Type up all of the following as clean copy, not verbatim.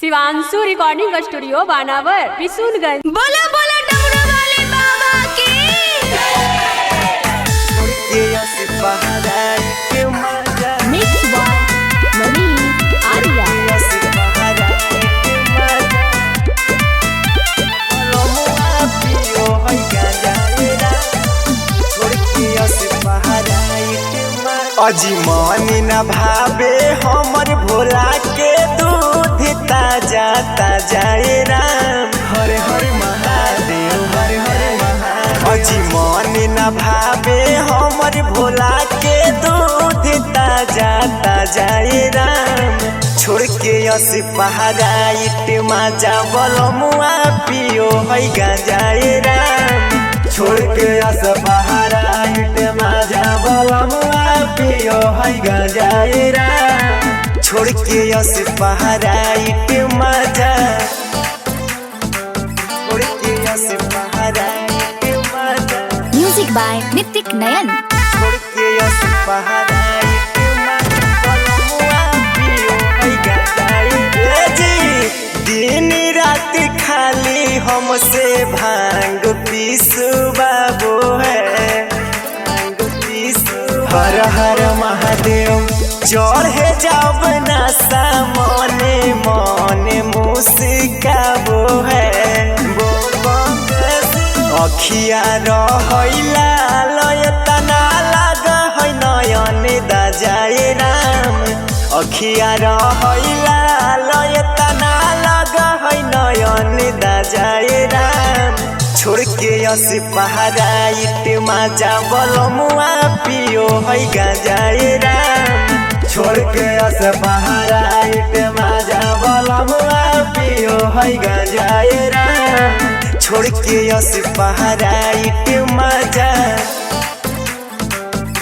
Shivanshu recording studio बानावर बिशुनगंज। बोला बोला डमरू वाले बाबा की। मिक्स बाय मनी आर्या। अजी मनी न भावे हमर भोला के दूध ताजा ताजा राम। हरे हरे महादेव हरे हरे महादेव। अजी मनी न भावे हमर भोला के दूध ताजा ताजा राम। छोड़ के यस पहाड़ाइट माजा बलमुआ पियो है गाजा राम। छोड़ के यस पहाड़ाइट माजा बलमुआ पियो है गाजा राम। छोड़ के यस पहाड़ाइट माजा, छोड़ के यस पहाड़ाइट माजा। म्यूजिक बाय नितिक नयन। छोड़ के यस पहाड़ाइट माजा बलमुआ पियो है गाजा जी। दिन रात खाली हमसे भांग पीसू बाबू है, भांग पीसू। हर हर महादेव चढ़े जाब नशा मने मने मुस्काबो है। अखिया रहैला लयतना लाग है नयन दाजाए राम। अखिया रहैला लयतना लाग है नयन दाजाए राम। छोड़ के यस पहाड़ाइट माजा बलमुआ पियो है गाजा राम। छोड़ के यस पहाड़ाइट माजा बलमुआ पियो है गाजा राम। छोड़ के यस पहाड़ाइट माजा,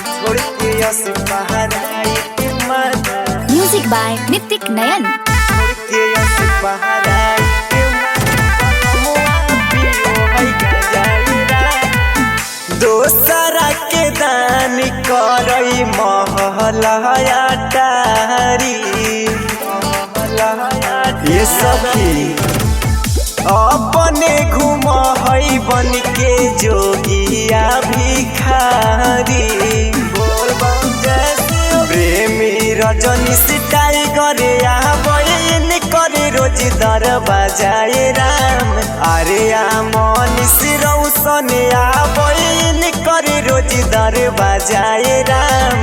छोड़ के यस पहाड़ाइट माजा। म्यूजिक बाय नितिक नयन। छोड़ के यस पहाड़ाइट दोसरा के दान करई महलया टारी। ये सखी अपने घूम है बन के जोगिया भिखारी। प्रेमी रजनी टाइगर बहन करे रोज दरवाजाए राम। अरे मनीष रौशन बहन करे रोज दरवाजाए राम।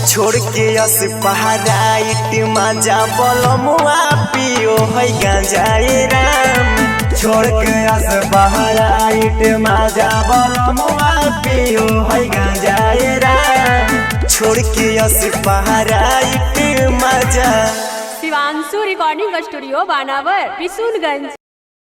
छोड़ के यस पहाड़ाइट माजा बलमुआ पियो है गाजा राम। छोड़ के यस पहाड़ाइट माजा बलमुआ पियो है गाजा राम। छोड़ के यस पहाड़ाइट माजा। शिवांशु रिकॉर्डिंग स्टूडियो बानावर बिशुनगंज।